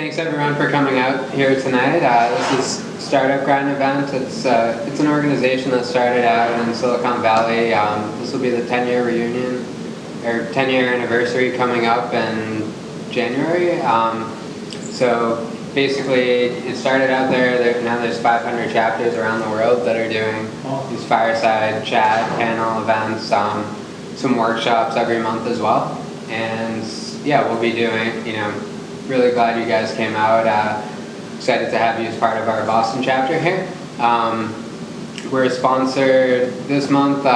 Thanks everyone for coming out here tonight. This is Startup Grind event. It's an organization that started out in Silicon Valley. This will be the 10-year reunion, or 10-year anniversary coming up in January. So basically, it started out there. Now there's 500 chapters around the world that are doing these Fireside Chat panel events, some workshops every month as well. And yeah, we'll be doing, really glad you guys came out. Excited to have you as part of our Boston chapter here. We're sponsored this month,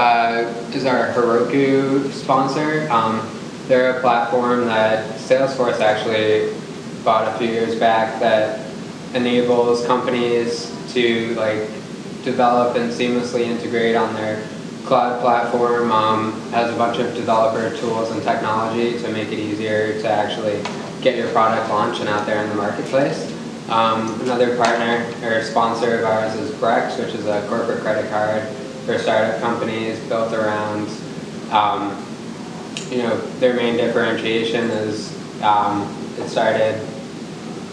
is our Heroku sponsor. They're a platform that Salesforce actually bought a few years back that enables companies to develop and seamlessly integrate on their cloud platform. Has a bunch of developer tools and technology to make it easier to actually get your product launched and out there in the marketplace. Another partner or sponsor of ours is Brex, which is a corporate credit card for startup companies built around, their main differentiation is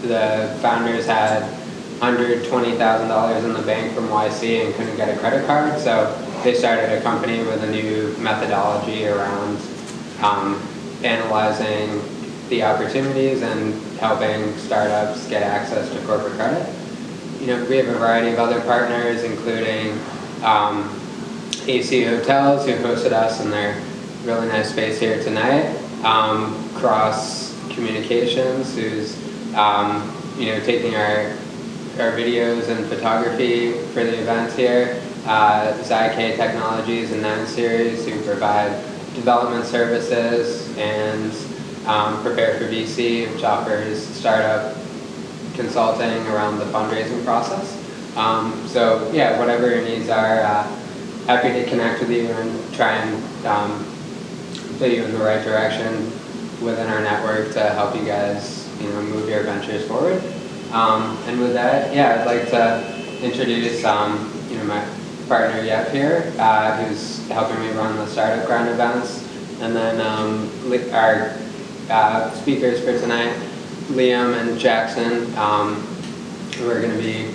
the founders had $120,000 in the bank from YC and couldn't get a credit card, so they started a company with a new methodology around analyzing the opportunities and helping startups get access to corporate credit. We have a variety of other partners, including AC Hotels, who hosted us in their really nice space here tonight. Cross Communications, who's taking our videos and photography for the events here. Zyk Technologies and 9 Series, who provide development services, and Prepare for VC, which offers startup consulting around the fundraising process. So yeah, whatever your needs are, happy to connect with you and try and put you in the right direction within our network to help you guys move your ventures forward. And with that, yeah, I'd like to introduce my partner Yep here, who's helping me run the Startup Grind events, and then our speakers for tonight, Liam and Jackson, who are going to be,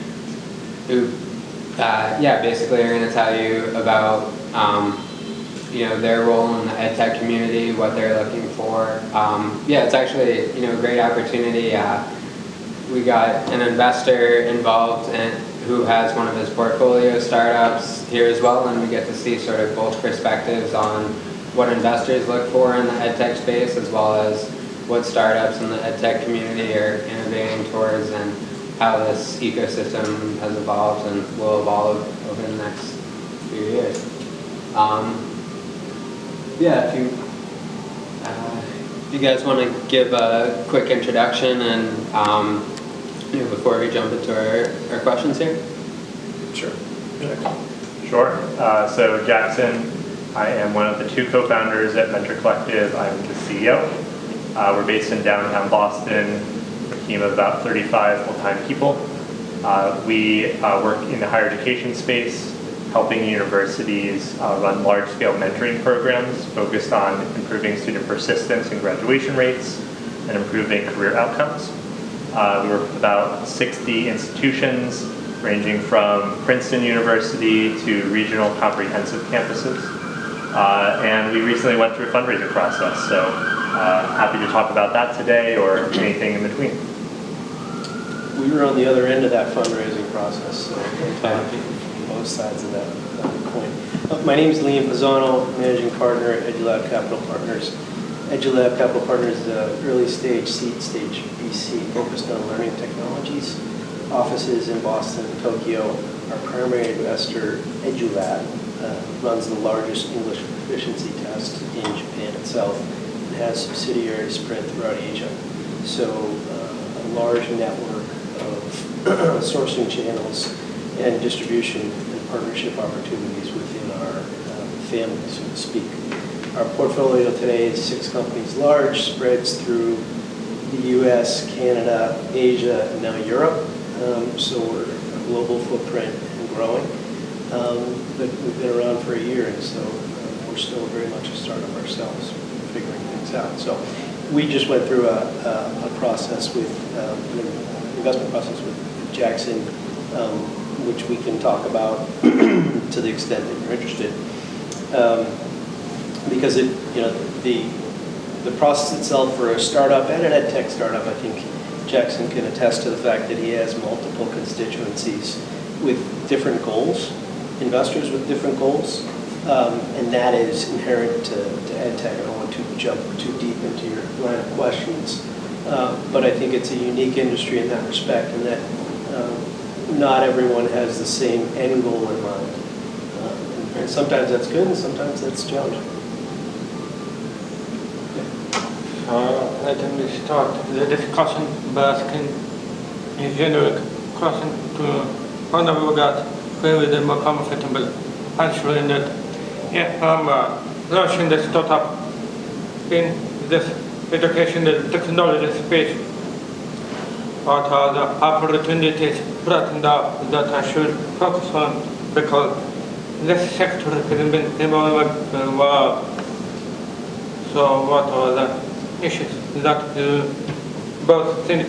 basically are going to tell you about, their role in the EdTech community, what they're looking for. It's actually, a great opportunity. We got an investor involved who has one of his portfolio startups here as well, and we get to see sort of both perspectives on what investors look for in the EdTech space, as well as what startups in the EdTech community are innovating towards, and how this ecosystem has evolved and will evolve over the next few years. If you guys want to give a quick introduction and before we jump into our questions here. Sure. So Jackson, I am one of the 2 co-founders at Venture Collective. I'm the CEO. We're based in downtown Boston, a team of about 35 full-time people. We work in the higher education space, helping universities run large-scale mentoring programs focused on improving student persistence and graduation rates and improving career outcomes. We work with about 60 institutions, ranging from Princeton University to regional comprehensive campuses. And we recently went through a fundraising process, so happy to talk about that today or anything in between. We were on the other end of that fundraising process, so we're talking from both sides of that coin. My name is Liam Pisano, managing partner at EduLab Capital Partners. EduLab Capital Partners is an early stage, seed stage VC focused on learning technologies. Offices in Boston and Tokyo. Our primary investor, EduLab, runs the largest English proficiency test in Japan itself and has subsidiaries spread throughout Asia. So a large network of sourcing channels and distribution and partnership opportunities within our family, so to speak. Our portfolio today is 6 companies large, spreads through the US, Canada, Asia, and now Europe. So we're a global footprint and growing. But we've been around for a year, and so we're still very much a startup ourselves, figuring things out. So we just went through a process with, an investment process with Jackson, which we can talk about to the extent that you're interested. Because the process itself for a startup and an EdTech startup, I think Jackson can attest to the fact that he has multiple constituencies with different goals, investors with different goals, and that is inherent to EdTech. I don't want to jump too deep into your line of questions, but I think it's a unique industry in that respect, and that not everyone has the same end goal in mind. And sometimes that's good, and sometimes that's challenging. Let me start the discussion by asking a general question to whenever we got very more comfortable answering that. If I'm launching the startup in this education and technology space, what are the opportunities right now that I should focus on? Because this sector has been evolving very well. So what are the issues that you both think?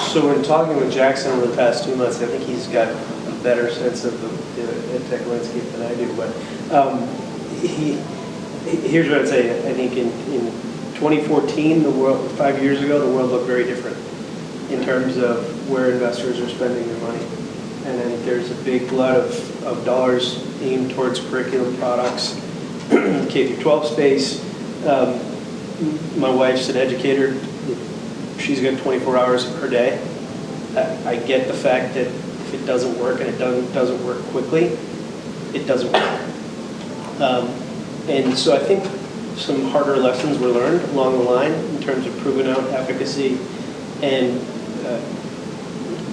So when talking with Jackson over the past 2 months, I think he's got a better sense of the EdTech landscape than I do. But here's what I'd say. I think in 2014, the world, 5 years ago, the world looked very different in terms of where investors are spending their money. And I think there's a big glut of dollars aimed towards curriculum products, K-12 space. My wife's an educator. She's got 24 hours per day. I get the fact that if it doesn't work and it doesn't work quickly, it doesn't work. And so I think some harder lessons were learned along the line in terms of proving out efficacy and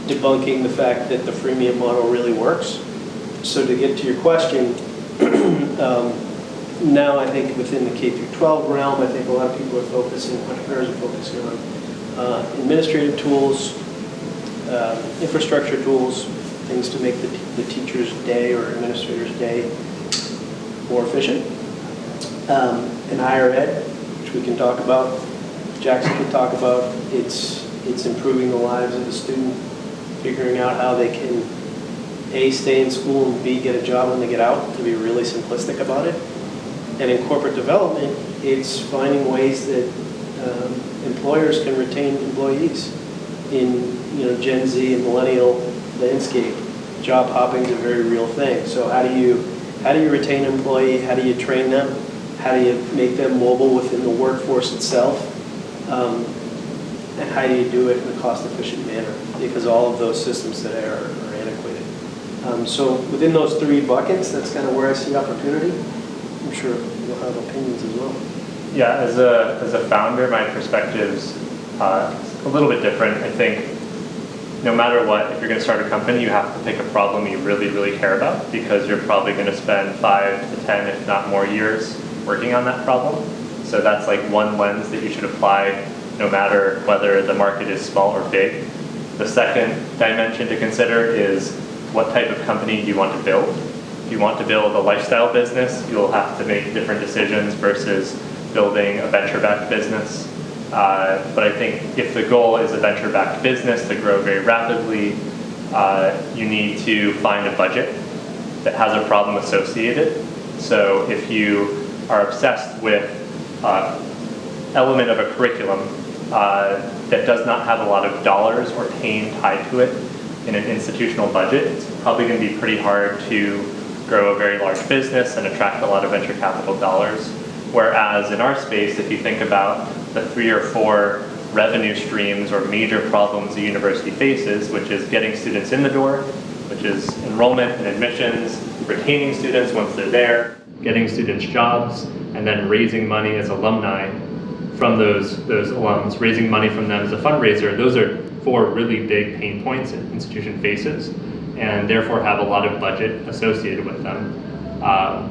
debunking the fact that the freemium model really works. So to get to your question, now I think within the K-12 realm, I think a lot of people are focusing, entrepreneurs are focusing on administrative tools, infrastructure tools, things to make the teacher's day or administrator's day more efficient. In higher ed, which we can talk about, Jackson can talk about, it's improving the lives of the student, figuring out how they can A, stay in school, and B, get a job when they get out, to be really simplistic about it. And in corporate development, it's finding ways that employers can retain employees. In Gen Z and millennial landscape, job hopping is a very real thing. So how do you retain an employee? How do you train them? How do you make them mobile within the workforce itself? And how do you do it in a cost-efficient manner? Because all of those systems today are antiquated. So within those three buckets, that's kind of where I see opportunity. I'm sure you'll have opinions as well. Yeah, as a founder, my perspective's a little bit different. I think no matter what, if you're going to start a company, you have to pick a problem you really, really care about, because you're probably going to spend 5 to 10, if not more years working on that problem. So that's like one lens that you should apply no matter whether the market is small or big. The second dimension to consider is what type of company do you want to build. If you want to build a lifestyle business, you'll have to make different decisions versus building a venture-backed business. But I think if the goal is a venture-backed business to grow very rapidly, you need to find a budget that has a problem associated. So if you are obsessed with element of a curriculum that does not have a lot of dollars or pain tied to it in an institutional budget, it's probably going to be pretty hard to grow a very large business and attract a lot of venture capital dollars. Whereas in our space, if you think about the 3 or 4 revenue streams or major problems a university faces, which is getting students in the door, which is enrollment and admissions, retaining students once they're there, getting students jobs, and then raising money as alumni from those alums, raising money from them as a fundraiser. Those are 4 really big pain points an institution faces, and therefore have a lot of budget associated with them.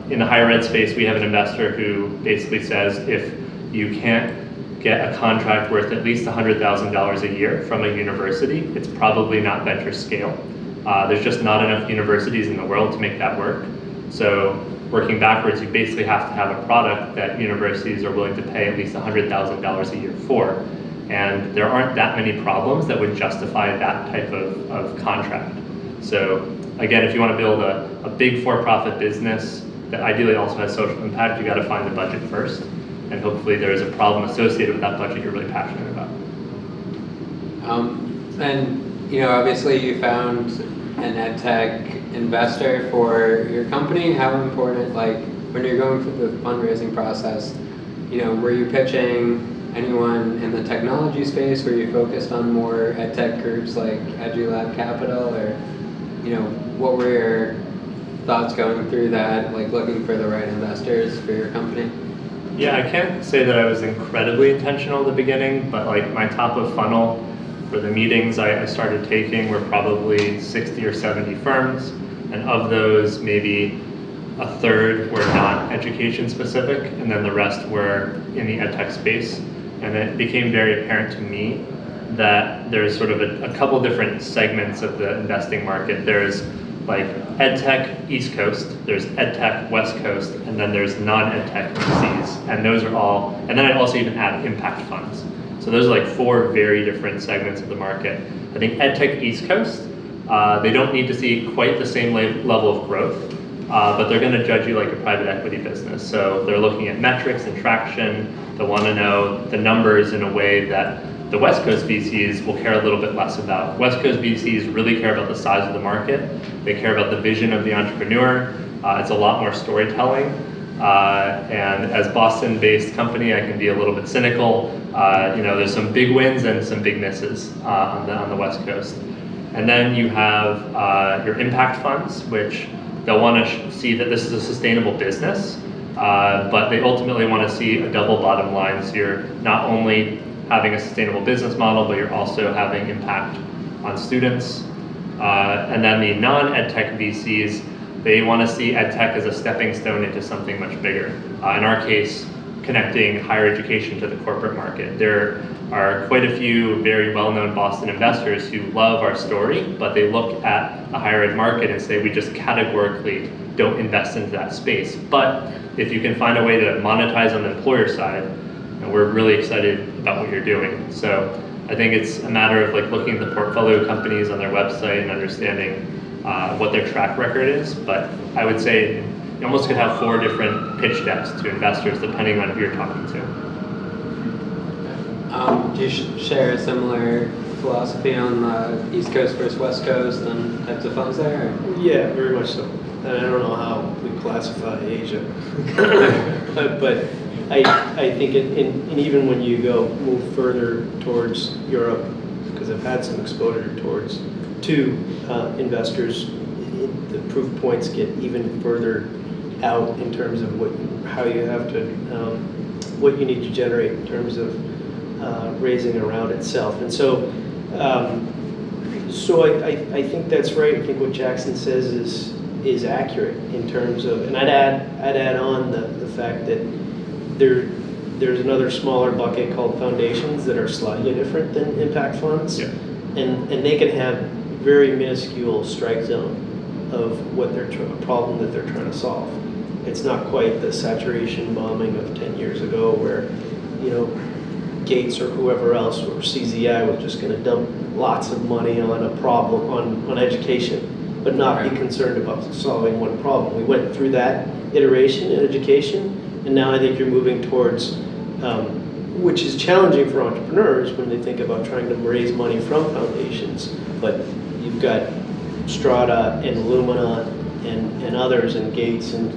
In the higher ed space, we have an investor who basically says if you can't get a contract worth at least $100,000 a year from a university, it's probably not venture scale. There's just not enough universities in the world to make that work. So working backwards, you basically have to have a product that universities are willing to pay at least $100,000 a year for. And there aren't that many problems that would justify that type of contract. So again, if you want to build a big for-profit business that ideally also has social impact, you got to find the budget first. And hopefully there is a problem associated with that budget you're really passionate about. And obviously you found an EdTech investor for your company. How important, like when you're going through the fundraising process, were you pitching anyone in the technology space? Were you focused on more EdTech groups like EduLab Capital, or what were your thoughts going through that, like looking for the right investors for your company? Yeah, I can't say that I was incredibly intentional at the beginning, but like my top of funnel for the meetings I started taking were probably 60 or 70 firms, and of those maybe a third were not education specific, and then the rest were in the EdTech space. And it became very apparent to me that there's sort of a couple different segments of the investing market. There's like EdTech East Coast, there's EdTech West Coast, and then there's non-EdTech VCs. And those are all, and then I also even add impact funds. So those are like 4 very different segments of the market. I think EdTech East Coast, they don't need to see quite the same level of growth, but they're gonna judge you like a private equity business. So they're looking at metrics and traction. They wanna know the numbers in a way that the West Coast VCs will care a little bit less about. West Coast VCs really care about the size of the market. They care about the vision of the entrepreneur. It's a lot more storytelling. And as Boston-based company, I can be a little bit cynical. There's some big wins and some big misses on the West Coast. And then you have your impact funds, which they'll want to see that this is a sustainable business, but they ultimately want to see a double bottom line. So you're not only having a sustainable business model, but you're also having impact on students. And then the non-EdTech VCs, they want to see EdTech as a stepping stone into something much bigger. In our case, connecting higher education to the corporate market. There are quite a few very well-known Boston investors who love our story, but they look at the higher ed market and say, we just categorically don't invest into that space. But if you can find a way to monetize on the employer side, we're really excited about what you're doing. So I think it's a matter of like looking at the portfolio companies on their website and understanding what their track record is. But I would say you almost could have 4 different pitch decks to investors depending on who you're talking to. Do you share a similar philosophy on the East Coast versus West Coast and types of funds there? Or? Yeah, very much so. And I don't know how we classify Asia, but I think and even when you move further towards Europe, because I've had some exposure to investors, the proof points get even further out in terms of how you have to, what you need to generate in terms of raising around itself. And so, I think that's right. I think what Jackson says is accurate in terms of, and I'd add on the fact that there's another smaller bucket called foundations that are slightly different than impact funds, yeah. and they can have very minuscule strike zone of what a problem that they're trying to solve. It's not quite the saturation bombing of 10 years ago where, Gates or whoever else or CZI was just going to dump lots of money on a problem, on education, but not be concerned about solving one problem. We went through that iteration in education, and now I think you're moving towards, which is challenging for entrepreneurs when they think about trying to raise money from foundations, but you've got Strata and Lumina and others and Gates and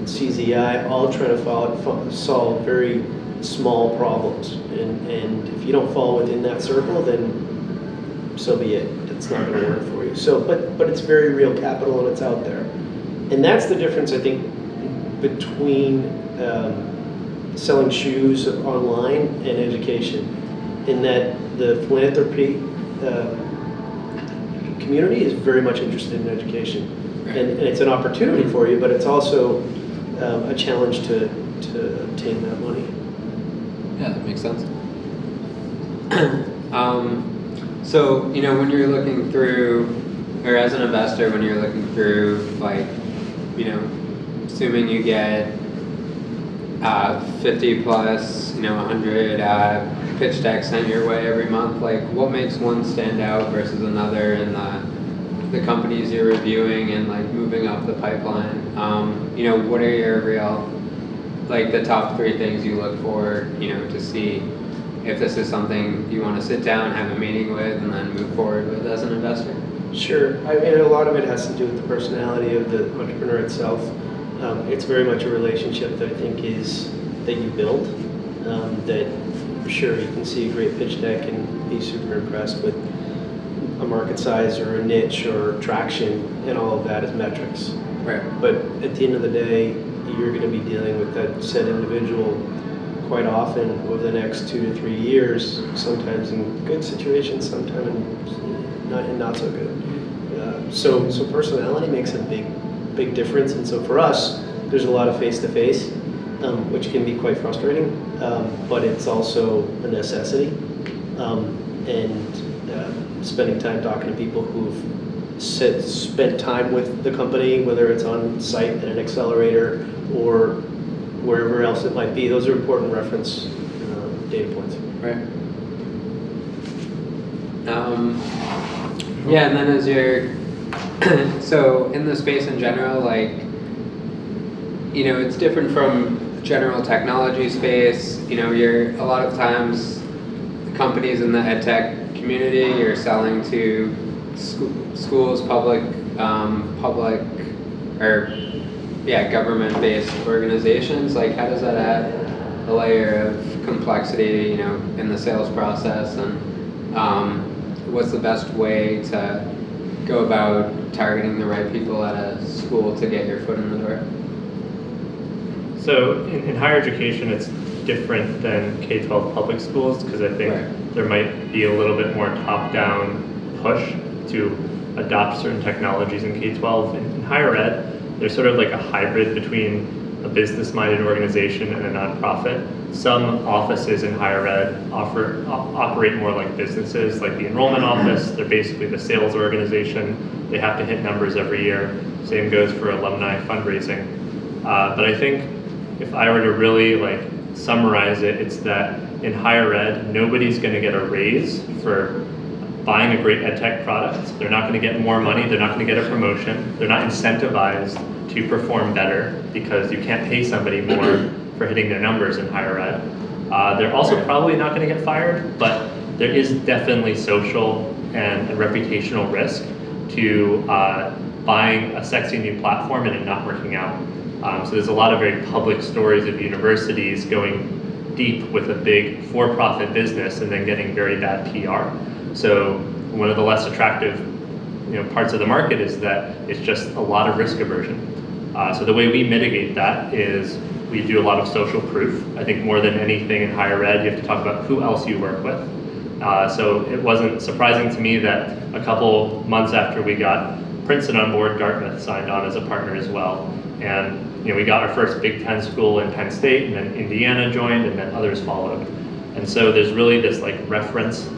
CZI all trying to solve very small problems, and if you don't fall within that circle, then so be it. It's not going to work for you. So, but it's very real capital and it's out there, and that's the difference I think between selling shoes online and education, in that the philanthropy community is very much interested in education, and it's an opportunity for you, but it's also a challenge to obtain that money. Yeah, that makes sense. So, when you're looking through, or as an investor, when you're looking through, like, assuming you get 50 plus, 100 pitch decks sent your way every month, like what makes one stand out versus another in the companies you're reviewing and like moving up the pipeline? What are your real, like the top 3 things you look for, to see if this is something you want to sit down, have a meeting with, and then move forward with as an investor? Sure. I mean, a lot of it has to do with the personality of the entrepreneur itself. It's very much a relationship that I think that you build. That sure, you can see a great pitch deck and be super impressed with a market size or a niche or traction, and all of that is metrics. Right. But at the end of the day, you're going to be dealing with that said individual quite often over the next 2 to 3 years, sometimes in good situations, sometimes in not so good. So personality makes a big difference, and so for us, there's a lot of face-to-face, which can be quite frustrating, but it's also a necessity. Spending time talking to people who've spent time with the company, whether it's on site at an accelerator or wherever else it might be, those are important reference data points. Right. Yeah, and then as you're, so in the space in general, like, it's different from general technology space. You're a lot of times companies in the EdTech community, you're selling to schools, government-based organizations. Like, how does that add a layer of complexity, in the sales process, and what's the best way to go about targeting the right people at a school to get your foot in the door? So in higher education, it's different than K-12 public schools, because I think there might be a little bit more top-down push to adopt certain technologies in K-12. In higher ed, there's sort of like a hybrid between a business-minded organization and a nonprofit. Some offices in higher ed operate more like businesses, like the enrollment office. They're basically the sales organization. They have to hit numbers every year. Same goes for alumni fundraising. But I think if I were to really summarize it, it's that in higher ed, nobody's going to get a raise for buying a great EdTech product. They're not going to get more money. They're not going to get a promotion. They're not incentivized to perform better, because you can't pay somebody more for hitting their numbers in higher ed. They're also probably not going to get fired, but there is definitely social and reputational risk to buying a sexy new platform and it not working out. So there's a lot of very public stories of universities going deep with a big for-profit business and then getting very bad PR. So one of the less attractive parts of the market is that it's just a lot of risk aversion. So the way we mitigate that is we do a lot of social proof. I think more than anything in higher ed, you have to talk about who else you work with. So it wasn't surprising to me that a couple months after we got Princeton on board, Dartmouth signed on as a partner as well. And we got our first Big Ten school in Penn State, and then Indiana joined, and then others followed. And so there's really this reference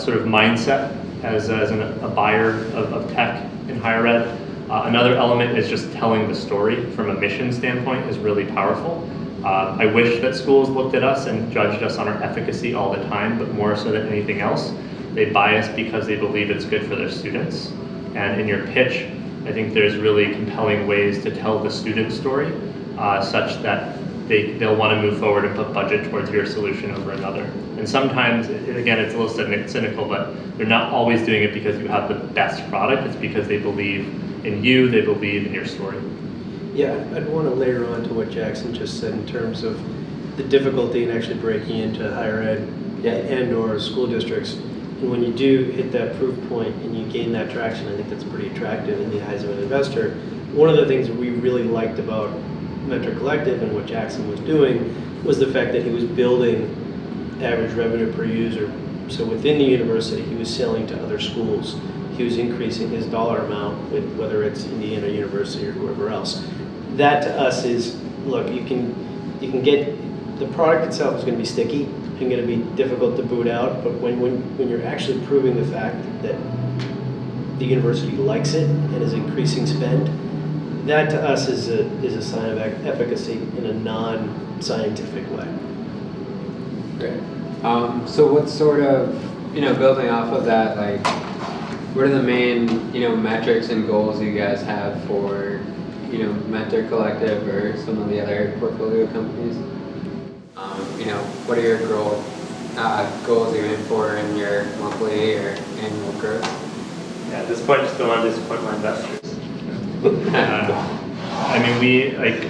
sort of mindset as a buyer of tech in higher ed. Another element is just telling the story from a mission standpoint is really powerful. I wish that schools looked at us and judged us on our efficacy all the time, but more so than anything else, they buy us because they believe it's good for their students. And in your pitch, I think there's really compelling ways to tell the student story such that they'll want to move forward and put budget towards your solution over another. And sometimes, again, it's a little cynical, but they're not always doing it because you have the best product. It's because they believe in you, they believe in your story. Yeah, I'd want to layer on to what Jackson just said in terms of the difficulty in actually breaking into higher ed and or school districts. And when you do hit that proof point and you gain that traction, I think that's pretty attractive in the eyes of an investor. One of the things that we really liked about Mentor Collective and what Jackson was doing was the fact that he was building average revenue per user. So within the university, he was selling to other schools. He was increasing his dollar amount with whether it's Indiana University or whoever else. That to us is, look, you can get, the product itself is going to be sticky and going to be difficult to boot out, but when you're actually proving the fact that the university likes it and is increasing spend, that to us is a sign of efficacy in a non-scientific way. Great. So what sort of, building off of that, like, what are the main, metrics and goals you guys have for, Mentor Collective or some of the other portfolio companies? What are your goals you aim for in your monthly or annual growth? Yeah, at this point, just don't want to disappoint my investors.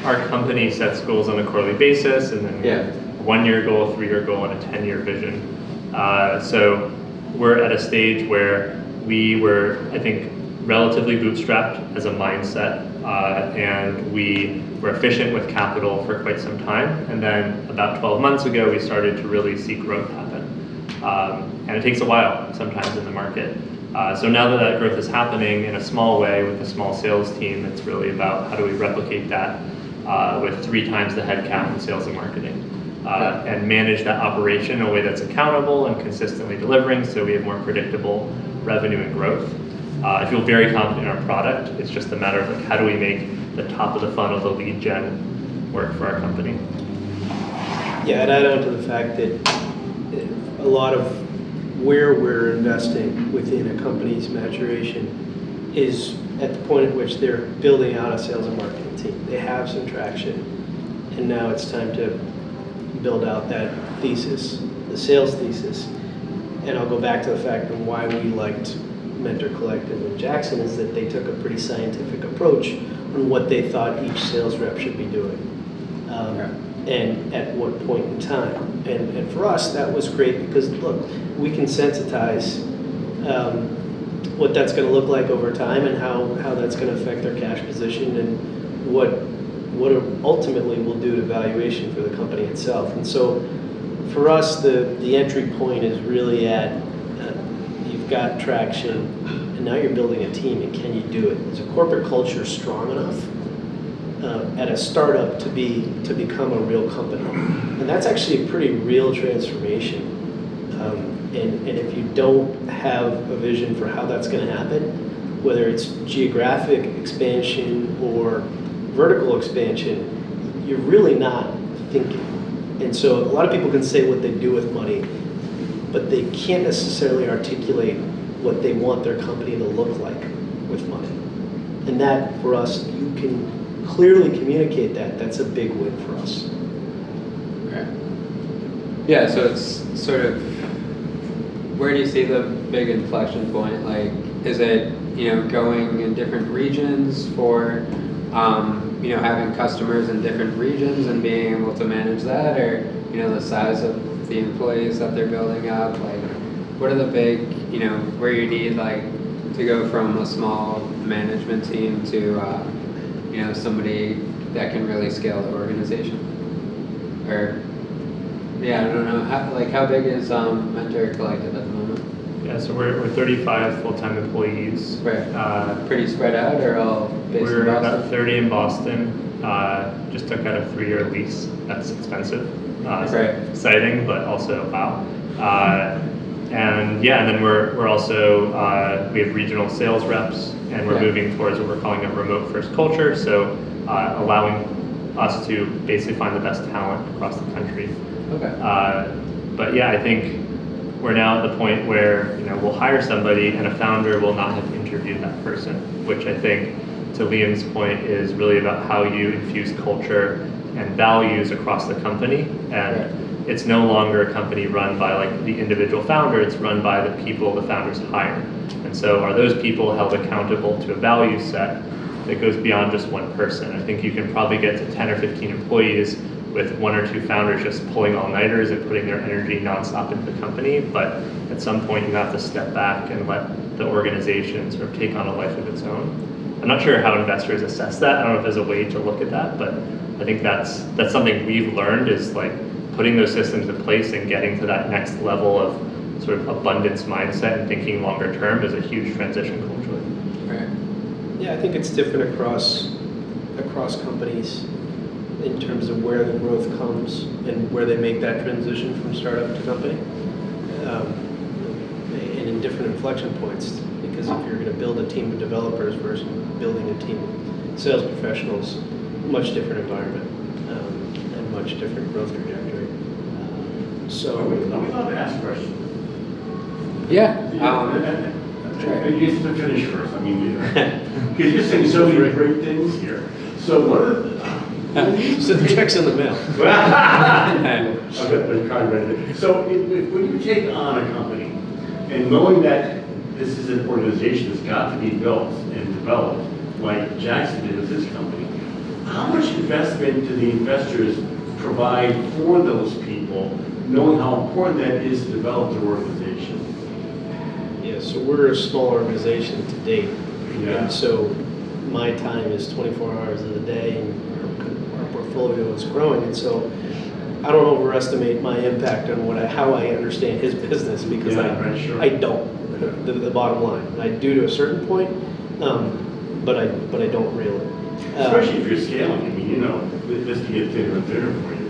Our company sets goals on a quarterly basis, and then Yeah. 1-year goal, 3-year goal, and a 10-year vision. So we're at a stage where we were, I think, relatively bootstrapped as a mindset, and we were efficient with capital for quite some time. And then about 12 months ago, we started to really see growth happen. And it takes a while sometimes in the market. So now that that growth is happening in a small way with a small sales team, it's really about how do we replicate that with 3 times the headcount in sales and marketing. And manage that operation in a way that's accountable and consistently delivering, so we have more predictable revenue and growth. I feel very confident in our product. It's just a matter of like, how do we make the top of the funnel, the lead gen, work for our company? Yeah, and add on to the fact that a lot of where we're investing within a company's maturation is at the point at which they're building out a sales and marketing team. They have some traction, and now it's time to build out that thesis, the sales thesis. And I'll go back to the fact of why we liked Mentor Collective and Jackson is that they took a pretty scientific approach on what they thought each sales rep should be doing, and at what point in time. And for us, that was great because, look, we can sensitize what that's going to look like over time and how that's going to affect their cash position and what it ultimately will do to valuation for the company itself. And so for us, the entry point is really at you've got traction, and now you're building a team, and can you do it? Is a corporate culture strong enough at a startup to become a real company? And that's actually a pretty real transformation. And if you don't have a vision for how that's going to happen, whether it's geographic expansion or vertical expansion, you're really not thinking. And so a lot of people can say what they do with money, but they can't necessarily articulate what they want their company to look like with money. And that, for us, you can clearly communicate that. That's a big win for us. Okay. Yeah, so it's sort of, where do you see the big inflection point? Like, is it, going in different regions for, having customers in different regions and being able to manage that, or, the size of the employees that they're building up? Like, what are the big, where you need, like, to go from a small management team to, somebody that can really scale the organization? Or, I don't know, how big is Mentor Collective at the moment? Yeah, so we're 35 full-time employees. Right. Pretty spread out, or all based in We're Boston? about 30 in Boston. Just took out a 3-year lease. That's expensive. Exciting, but also wow. And then we're also we have regional sales reps, and we're moving towards what we're calling a remote first culture. So allowing us to basically find the best talent across the country. Okay. But I think we're now at the point where we'll hire somebody and a founder will not have interviewed that person, which I think, to Liam's point, is really about how you infuse culture and values across the company. And it's no longer a company run by like the individual founder, it's run by the people the founders hire. And so are those people held accountable to a value set that goes beyond just one person? I think you can probably get to 10 or 15 employees with 1 or 2 founders just pulling all-nighters and putting their energy nonstop into the company. But at some point you have to step back and let the organization sort of take on a life of its own. I'm not sure how investors assess that. I don't know if there's a way to look at that, but I think that's something we've learned, is like putting those systems in place and getting to that next level of sort of abundance mindset and thinking longer term is a huge transition culturally. Right. Yeah, I think it's different across companies in terms of where the growth comes and where they make that transition from startup to company, and in different inflection points. Because if you're going to build a team of developers versus building a team of sales professionals, much different environment and much different growth trajectory. So Are we allowed to ask questions? Yeah. You get to finish first. I mean, because you're saying so many great things here. So one of the so the check's in the mail. So when you take on a company and knowing that this is an organization that's got to be built and developed, like Jackson did with his company, how much investment do the investors provide for those people, knowing how important that is to develop their organization? Yeah, so we're a small organization to date. Yeah. And so my time is 24 hours of the day, and our portfolio is growing. And so I don't overestimate my impact on how I understand his business, because I don't. The bottom line, I do to a certain point, but I don't really. Especially if you're scaling. I mean, you know, this can get thinner and thinner for you.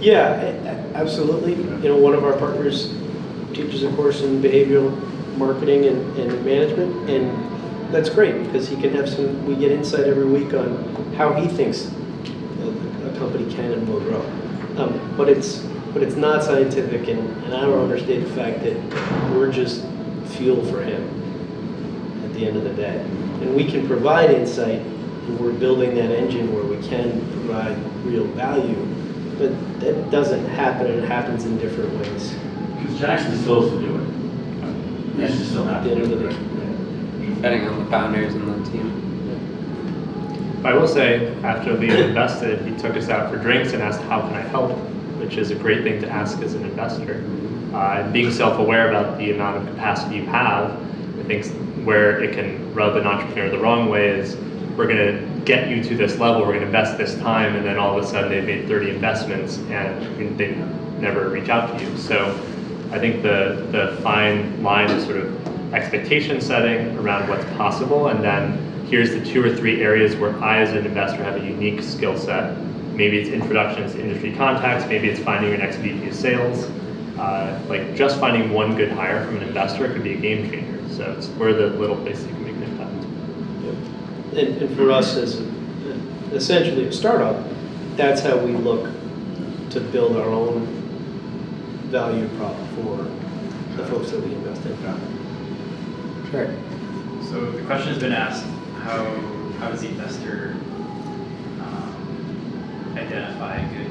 Yeah, absolutely. You know, one of our partners teaches a course in behavioral marketing and management, and that's great because he can have we get insight every week on how he thinks a company can and will grow. But it's not scientific, and I don't understate the fact that we're just fuel for him at the end of the day. And we can provide insight, and we're building that engine where we can provide real value, but that doesn't happen, and it happens in different ways. Because Jackson still has to do it. Yes, you still have to do it. Depending on the founders and the team. I will say, after we invested, he took us out for drinks and asked, how can I help? Which is a great thing to ask as an investor. And being self-aware about the amount of capacity you have, I think where it can rub an entrepreneur the wrong way is, we're going to get you to this level, we're going to invest this time, and then all of a sudden they've made 30 investments and they never reach out to you. So I think the fine line is sort of expectation setting around what's possible, and then here's the 2 or 3 areas where I as an investor have a unique skill set. Maybe it's introductions to industry contacts, maybe it's finding your next VP of sales. Like just finding one good hire from an investor could be a game changer. So it's where the little places you can make an impact. Yep. And for us as essentially a startup, that's how we look to build our own value prop for the folks that we invest in. Sure. So the question has been asked, how does the investor identify a good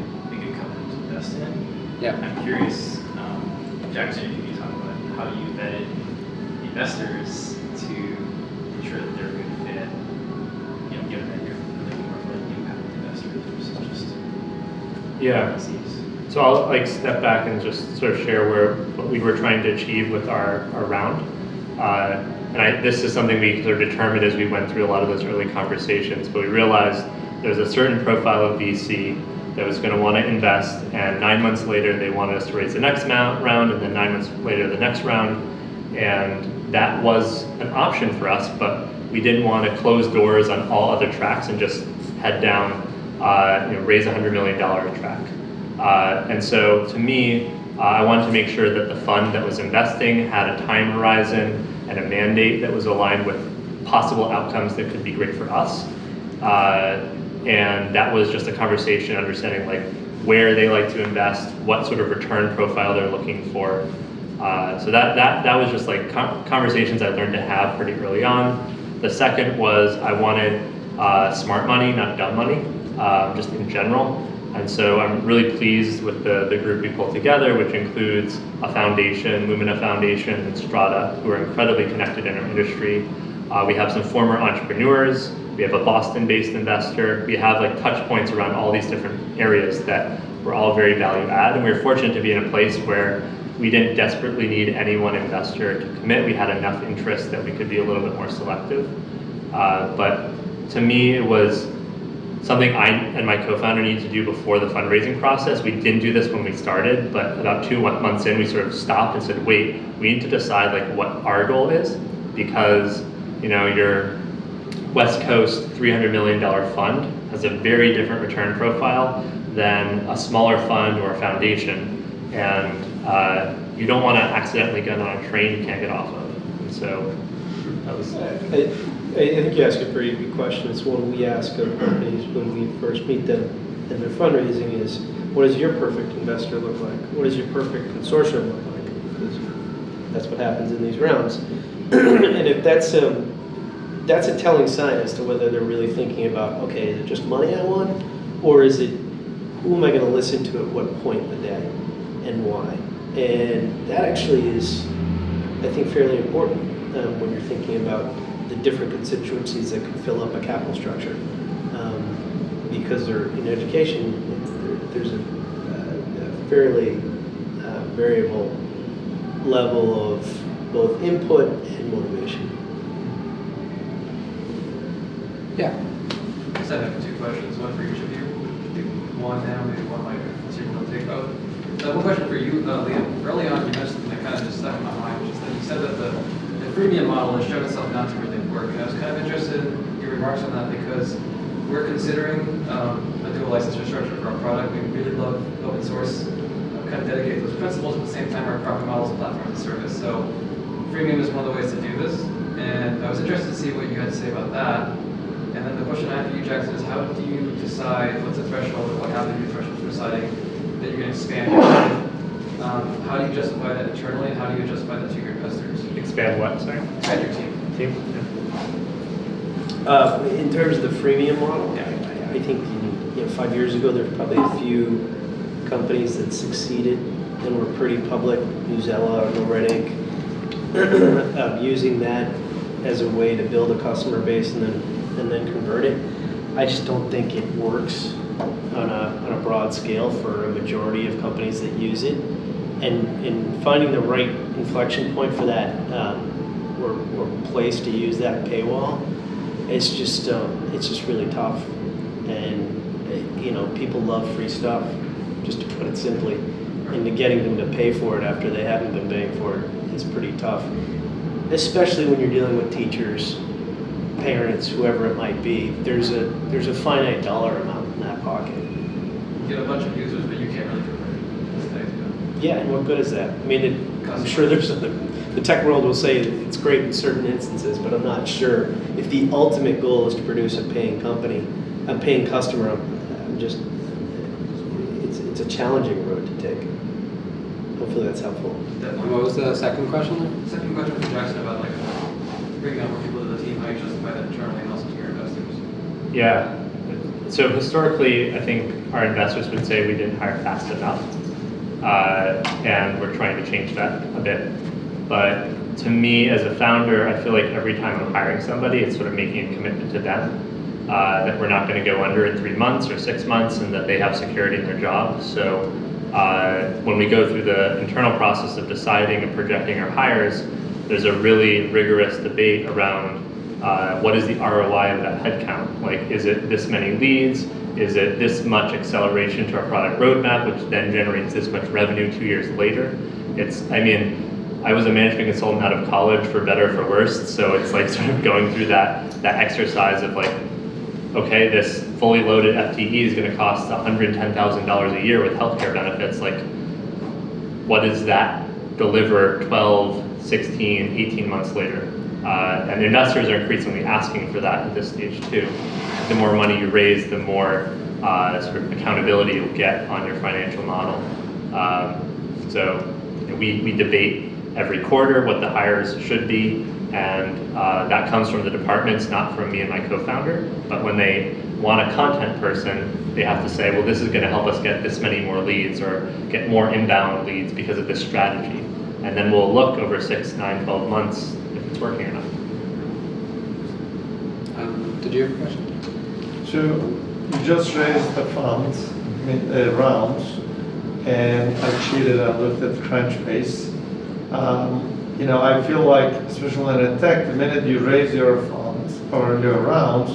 company to invest in? Yeah. I'm curious, Jackson, if you can talk about how you vetted investors to ensure that they're a good fit, you know, given that you're looking more for like impact investors versus just VCs. So I'll step back and just sort of share what we were trying to achieve with our round. This is something we sort of determined as we went through a lot of those early conversations, but we realized there's a certain profile of VC that was going to want to invest, and 9 months later they wanted us to raise the next round, and then 9 months later the next round, and that was an option for us, but we didn't want to close doors on all other tracks and just head down, raise a $100 million track. And so to me, I wanted to make sure that the fund that was investing had a time horizon and a mandate that was aligned with possible outcomes that could be great for us. And that was just a conversation, understanding like where they like to invest, what sort of return profile they're looking for. So that was just like conversations I learned to have pretty early on. The second was I wanted smart money, not dumb money, just in general. And so I'm really pleased with the group we pulled together, which includes a foundation, Lumina Foundation, and Strata, who are incredibly connected in our industry. We have some former entrepreneurs. We have a Boston-based investor. We have like touch points around all these different areas that were all very value add. And we were fortunate to be in a place where we didn't desperately need any one investor to commit. We had enough interest that we could be a little bit more selective. But to me, it was something I and my co-founder needed to do before the fundraising process. We didn't do this when we started, but about 2 months in, we sort of stopped and said, wait, we need to decide like what our goal is, because your West Coast $300 million fund has a very different return profile than a smaller fund or a foundation, and you don't want to accidentally get on a train you can't get off of. And so that was I think you ask a pretty good question. It's one we ask of companies when we first meet them in their fundraising is, what does your perfect investor look like? What does your perfect consortium look like? Because that's what happens in these rounds. And if that's a telling sign as to whether they're really thinking about, okay, is it just money I want? Or is it, who am I going to listen to at what point in the day and why? And that actually is, I think, fairly important when you're thinking about the different constituencies that can fill up a capital structure. Because they're in education, there's a fairly variable level of both input and motivation. Yeah. I just have two questions, one for each of you. Maybe one now, maybe one later. Let's see if we'll take both. One question for you, Liam. Early on, you mentioned something that kind of just stuck in my mind, which is that you said that the freemium model has shown itself not to really work. And I was kind of interested in your remarks on that because we're considering a dual licensure structure for our product. We really love open source, kind of dedicate those principles at the same time our profit models, platform as a service. So freemium is one of the ways to do this. And I was interested to see what you had to say about that. And then the question I have for you, Jackson, is how do you decide what's the threshold, or what have to be the threshold for deciding that you're going to expand your team? How do you justify that internally, and how do you justify that to your investors? Expand what, sorry? Expand your team. Team? In terms of the freemium model, I think 5 years ago there were probably a few companies that succeeded and were pretty public, Newsella or Noretic, using that as a way to build a customer base and then convert it. I just don't think it works on a broad scale for a majority of companies that use it. And finding the right inflection point for that or place to use that paywall, it's just really tough. And people love free stuff, just to put it simply. And getting them to pay for it after they haven't been paying for it is pretty tough. Especially when you're dealing with teachers, parents, whoever it might be. There's a finite dollar amount in that pocket. You get a bunch of users, but you can't really convert it. That's the idea. Yeah, and what good is that? I mean, I'm sure the tech world will say it's great in certain instances, but I'm not sure if the ultimate goal is to produce a paying customer. It's a challenging road to take. Hopefully that's helpful. And what was the second question there? Second question for Jackson about bringing on more people to the team, how you justify that internally and also to your investors. Yeah. So historically, I think our investors would say we didn't hire fast enough. And we're trying to change that a bit. But to me, as a founder, I feel like every time I'm hiring somebody, it's sort of making a commitment to them that we're not going to go under in 3 months or 6 months and that they have security in their job. So when we go through the internal process of deciding and projecting our hires, there's a really rigorous debate around what is the ROI of that headcount? Like, is it this many leads? Is it this much acceleration to our product roadmap, which then generates this much revenue 2 years later? I was a management consultant out of college, for better or for worse, so it's like sort of going through that exercise of like, okay, this fully loaded FTE is going to cost $110,000 a year with healthcare benefits. Like, what does that deliver 12, 16, 18 months later? And investors are increasingly asking for that at this stage too. The more money you raise, the more sort of accountability you'll get on your financial model. So we debate every quarter what the hires should be, and that comes from the departments, not from me and my co-founder. But when they want a content person, they have to say, well, this is going to help us get this many more leads or get more inbound leads because of this strategy. And then we'll look over 6, 9, 12 months if it's working or not. Did you have a question? So you just raised the funds, rounds, and I cheated. I looked at Crunchbase. I feel like, especially in EdTech, the minute you raise your funds or your rounds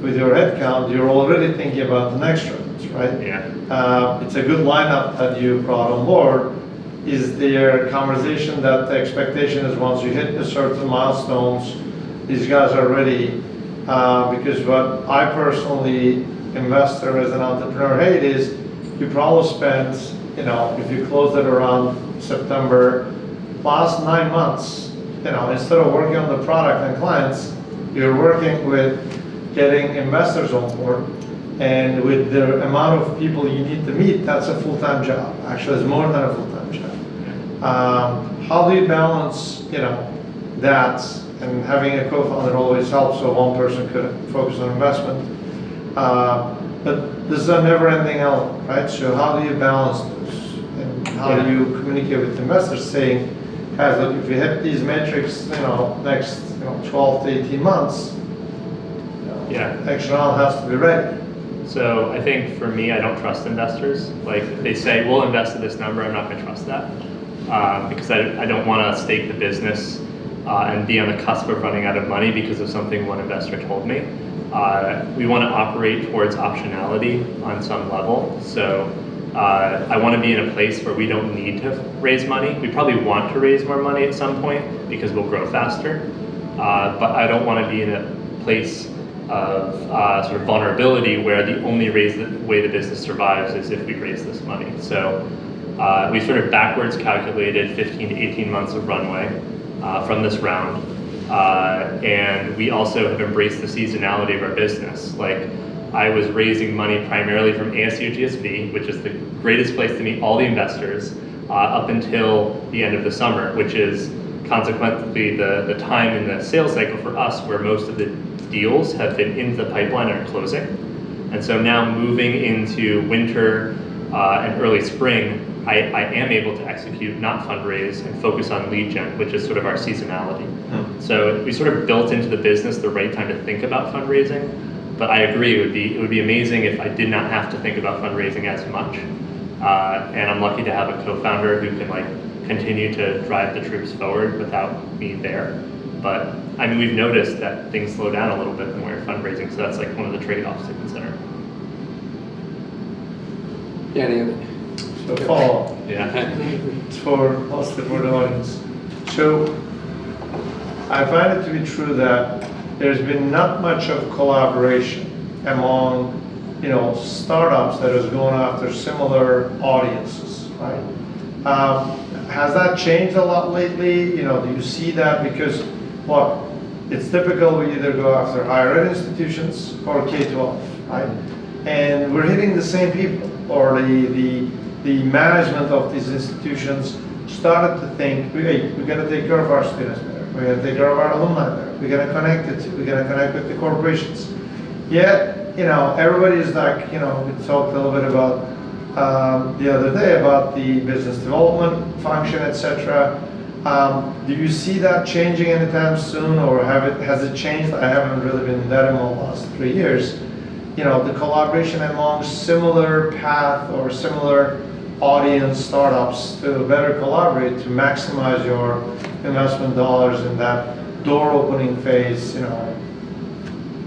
with your headcount, you're already thinking about the next rounds, right? Yeah. It's a good lineup that you brought on board. Is there a conversation that the expectation is once you hit the certain milestones, these guys are ready? Because what I personally, investor as an entrepreneur, hate is you probably spent, if you close it around September, last 9 months, instead of working on the product and clients, You're working with getting investors on board, and with the amount of people you need to meet, that's a full-time job. Actually, it's more than a full-time job. How do you balance, that, and having a co-founder always helps, so one person could focus on investment. But this is a never-ending element, right? So how do you balance this? And how do you communicate with investors saying, guys, look, if we hit these metrics, next 12 to 18 months, action round has to be ready. So I think for me, I don't trust investors. Like if they say, we'll invest at this number, I'm not gonna trust that. Because I don't wanna stake the business and be on the cusp of running out of money because of something one investor told me. We wanna operate towards optionality on some level. So I wanna be in a place where we don't need to raise money. We probably want to raise more money at some point because we'll grow faster. But I don't wanna be in a place of sort of vulnerability where the only way the business survives is if we raise this money. So we sort of backwards calculated 15 to 18 months of runway from this round. And we also have embraced the seasonality of our business. Like I was raising money primarily from ASU GSV, which is the greatest place to meet all the investors, up until the end of the summer, which is consequently the time in the sales cycle for us where most of the deals have been into the pipeline and are closing. And so now moving into winter and early spring, I am able to execute, not fundraise, and focus on lead gen, which is sort of our seasonality. So we sort of built into the business the right time to think about fundraising, but I agree it would be amazing if I did not have to think about fundraising as much. And I'm lucky to have a co-founder who can continue to drive the troops forward without me there. But I mean, we've noticed that things slow down a little bit when we're fundraising, so that's one of the trade-offs to consider. Yeah, David. So follow-up. Yeah. It's for the audience. So I find it to be true that there's been not much of collaboration among startups that is going after similar audiences, right? Has that changed a lot lately? Do you see that? Because look, it's typical we either go after higher ed institutions or K-12, right? And we're hitting the same people, or the management of these institutions started to think, hey, we got to take care of our students better. We got to take care of our alumni better. We got to connect we got to connect with the corporations. Yet, everybody's like, we talked a little bit about the other day about the business development function, etc. Do you see that changing anytime soon, or has it changed? I haven't really been that involved the last 3 years. The collaboration among similar path or similar audience startups to better collaborate to maximize your investment dollars in that door opening phase,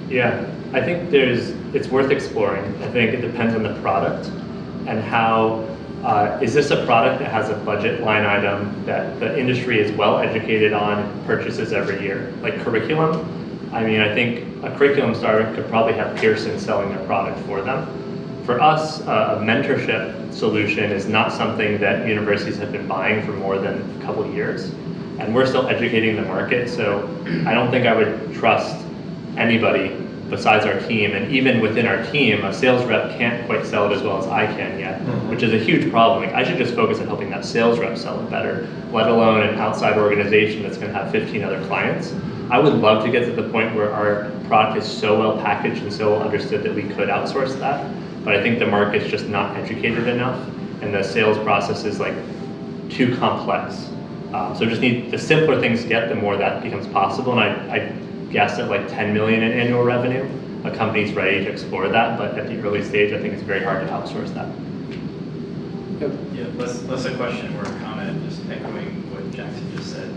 Yeah, I think it's worth exploring. I think it depends on the product and how, is this a product that has a budget line item that the industry is well educated on and purchases every year? Like curriculum, I mean, I think a curriculum startup could probably have Pearson selling their product for them. For us, a mentorship solution is not something that universities have been buying for more than a couple of years. And we're still educating the market, so I don't think I would trust anybody besides our team. And even within our team, a sales rep can't quite sell it as well as I can yet, which is a huge problem. Like, I should just focus on helping that sales rep sell it better, let alone an outside organization that's gonna have 15 other clients. I would love to get to the point where our product is so well packaged and so well understood that we could outsource that. But I think the market's just not educated enough, and the sales process is too complex. So just need the simpler things to get, the more that becomes possible. And I guess at 10 million in annual revenue, a company's ready to explore that. But at the early stage, I think it's very hard to outsource that. Yep. Yeah, less a question or a comment, just echoing what Jackson just said.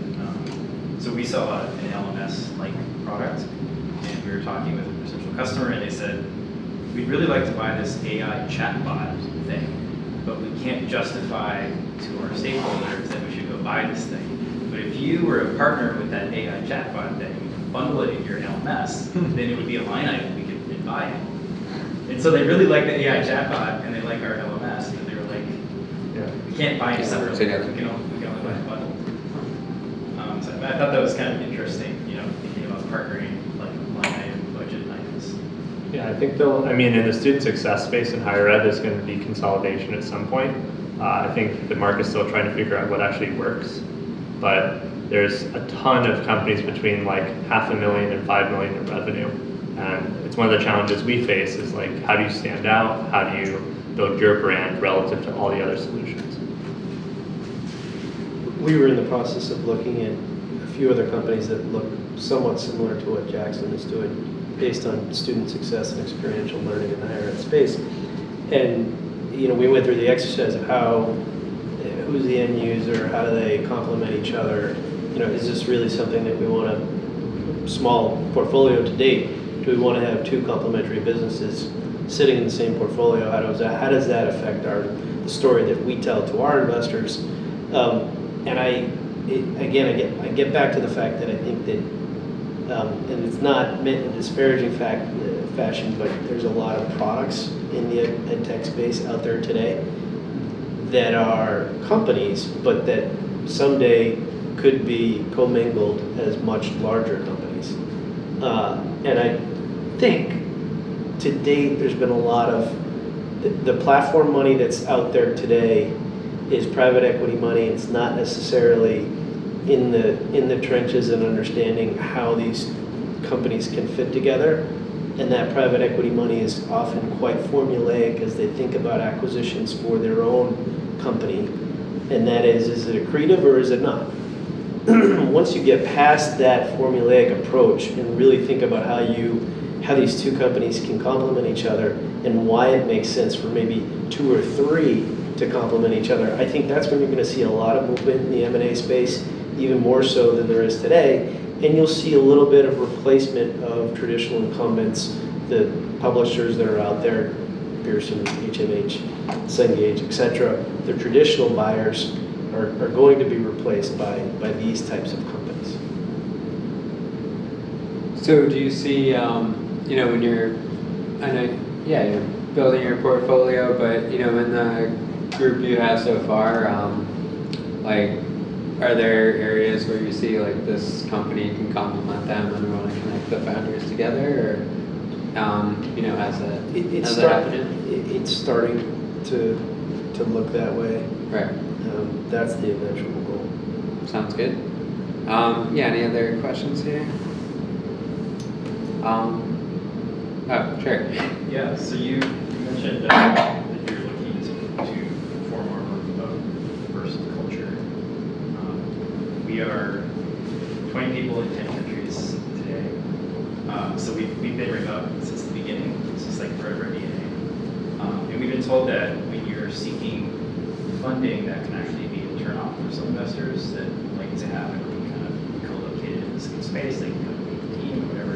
So we saw an LMS-like product, and we were talking with a potential customer, and they said, we'd really like to buy this AI chatbot thing, but we can't justify to our stakeholders that we should go buy this thing. But if you were a partner with that AI chatbot thing, you could bundle it in your LMS, then it would be a line item we could buy it. And so they really like the AI chatbot, and they like our LMS, but they were like, we can't buy it separately. We can only buy it bundled. So I thought that was kind of interesting, thinking about partnering Yeah, I think in the student success space in higher ed, there's going to be consolidation at some point. I think the market's still trying to figure out what actually works, but there's a ton of companies between like $500,000 and $5 million in revenue. And it's one of the challenges we face is like, how do you stand out? How do you build your brand relative to all the other solutions? We were in the process of looking at a few other companies that look somewhat similar to what Jackson is doing based on student success and experiential learning in the higher ed space. And we went through the exercise of who's the end user, how do they complement each other? Is this really something that we want a small portfolio to date? Do we want to have two complementary businesses sitting in the same portfolio? How does that affect the story that we tell to our investors? And I get back to the fact that I think that, and it's not meant in a disparaging fashion, but there's a lot of products in the EdTech space out there today that are companies, but that someday could be commingled as much larger companies. And I think to date there's been a lot of the platform money that's out there today is private equity money. It's not necessarily in the trenches and understanding how these companies can fit together. And that private equity money is often quite formulaic as they think about acquisitions for their own company. And that is it accretive or is it not? Once you get past that formulaic approach and really think about how these two companies can complement each other and why it makes sense for maybe two or three to complement each other, I think that's when you're going to see a lot of movement in the M&A space, even more so than there is today. And you'll see a little bit of replacement of traditional incumbents, the publishers that are out there, Pearson, HMH, Cengage, etc. The traditional buyers are going to be replaced by these types of companies. So do you see, when you're building your portfolio, but in the group you have so far, are there areas where you see like this company can complement them and want to connect the founders together, or has that happened? It's starting to look that way. Right. That's the eventual goal. Sounds good. Any other questions here? Sure. Yeah, so you mentioned that you're looking to form more of a diverse culture. We are 20 people in 10 countries today. So we've been remote since the beginning. It's just like forever DNA. And we've been told that when you're seeking funding, that can actually be a turn off for some investors that like to have everyone kind of co-located in the same space. They can kind of meet the team or whatever.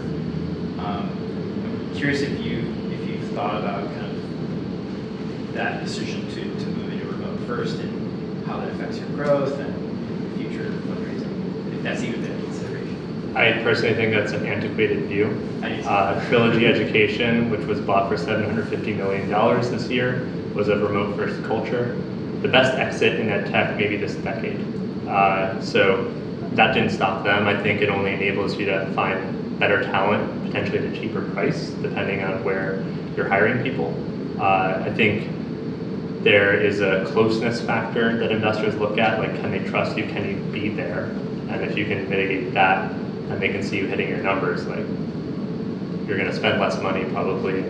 I'm curious if you've thought about kind of that decision to move into remote first and how that affects your growth and future fundraising, if that's even been a consideration. I personally think that's an antiquated view. Trilogy Education, which was bought for $750 million this year, was a remote first culture. The best exit in EdTech maybe this decade. So that didn't stop them. I think it only enables you to find better talent, potentially at a cheaper price, depending on where you're hiring people. I think there is a closeness factor that investors look at, like can they trust you, can you be there? And if you can mitigate that, and they can see you hitting your numbers, like you're gonna spend less money probably.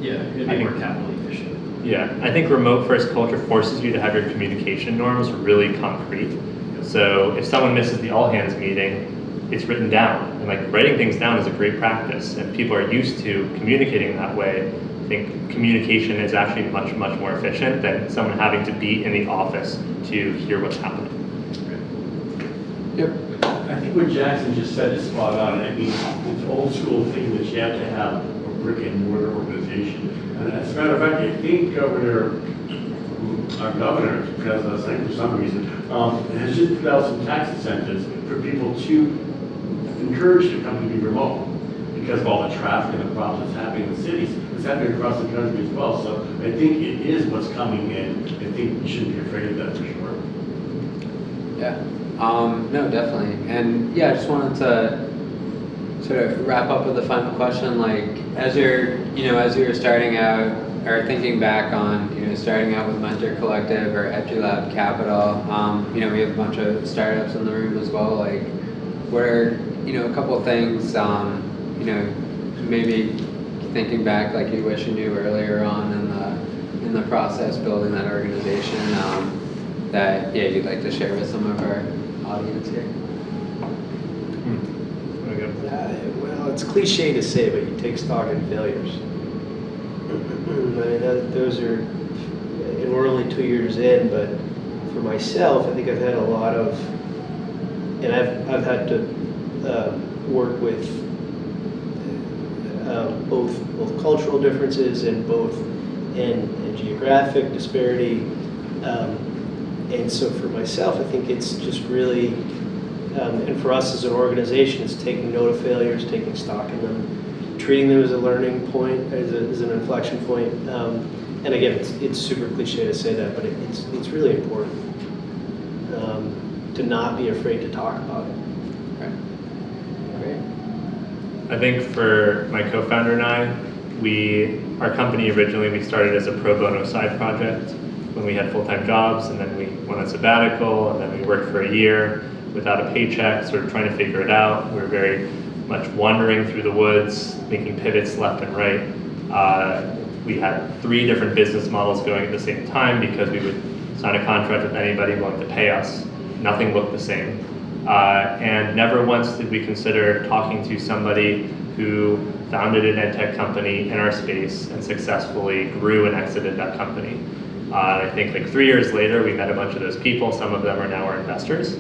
Yeah, it'd be more capital efficient. Yeah, I think remote first culture forces you to have your communication norms really concrete. So if someone misses the all hands meeting, it's written down. And like writing things down is a great practice. And people are used to communicating that way. I think communication is actually much, much more efficient than someone having to be in the office to hear what's happening. Yep. I think what Jackson just said is spot on. I mean, it's old school thing that you have to have a brick and mortar organization. And as a matter of fact, I think our governor, because I was saying for some reason, has just put out some tax incentives for people to encourage the company to be remote because of all the traffic and the problems that's happening in the cities. It's happening across the country as well. So I think it is what's coming in. I think we shouldn't be afraid of that for sure. Yeah. No, definitely. And yeah, I just wanted to sort of wrap up with a final question, like as you're starting out or thinking back on, starting out with Mentor Collective or EduLab Capital, we have a bunch of startups in the room as well. Like, what are, a couple of things, maybe thinking back, like you wish you knew earlier on in the process building that organization, that you'd like to share with some of our audience here. Well, it's cliche to say, but you take stock in failures. Those are, and we're only 2 years in, but for myself, I think I've had a lot of, and I've had to work with both cultural differences and and geographic disparity, and so for myself, I think it's just really, and for us as an organization, it's taking note of failures, taking stock in them, treating them as a learning point, as an inflection point. And again, it's super cliche to say that, but it's really important to not be afraid to talk about it. Great. I think for my co-founder and I, our company originally, we started as a pro bono side project when we had full-time jobs, and then we went on sabbatical, and then we worked for a year without a paycheck, sort of trying to figure it out. We were very much wandering through the woods, making pivots left and right. We had 3 different business models going at the same time because we would sign a contract with anybody willing to pay us. Nothing looked the same. And never once did we consider talking to somebody who founded an EdTech company in our space and successfully grew and exited that company. I think like 3 years later, we met a bunch of those people. Some of them are now our investors.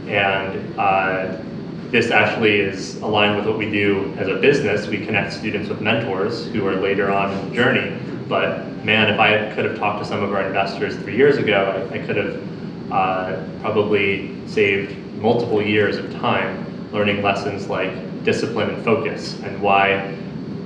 And this actually is aligned with what we do as a business. We connect students with mentors who are later on in the journey. But man, if I could have talked to some of our investors 3 years ago, I could have probably saved multiple years of time learning lessons like discipline and focus, and why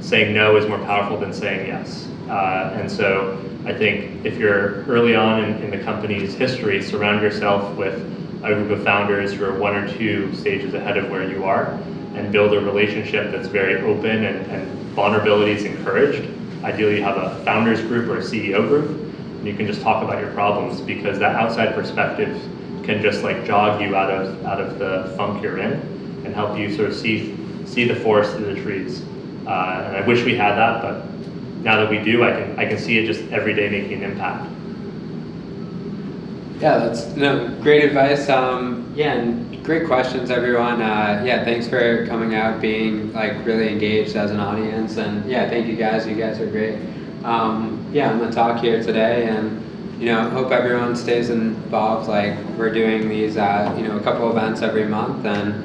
saying no is more powerful than saying yes. And so I think if you're early on in the company's history, surround yourself with a group of founders who are 1 or 2 stages ahead of where you are, and build a relationship that's very open and vulnerability is encouraged. Ideally, you have a founders group or a CEO group, and you can just talk about your problems, because that outside perspective can just like jog you out of the funk you're in and help you sort of see the forest through the trees. And I wish we had that, but now that we do, I can see it just every day making an impact. Yeah, that's great advice. And great questions, everyone. Thanks for coming out, being like really engaged as an audience, and thank you guys. You guys are great. On the talk here today, and hope everyone stays involved. Like, we're doing these, a couple events every month, and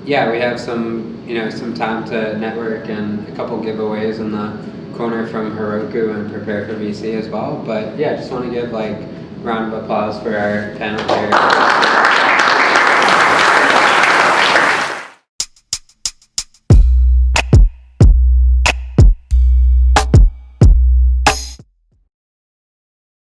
we have some time to network and a couple giveaways in the corner from Heroku and Prepare for VC as well. But just want to give like round of applause for our panel here.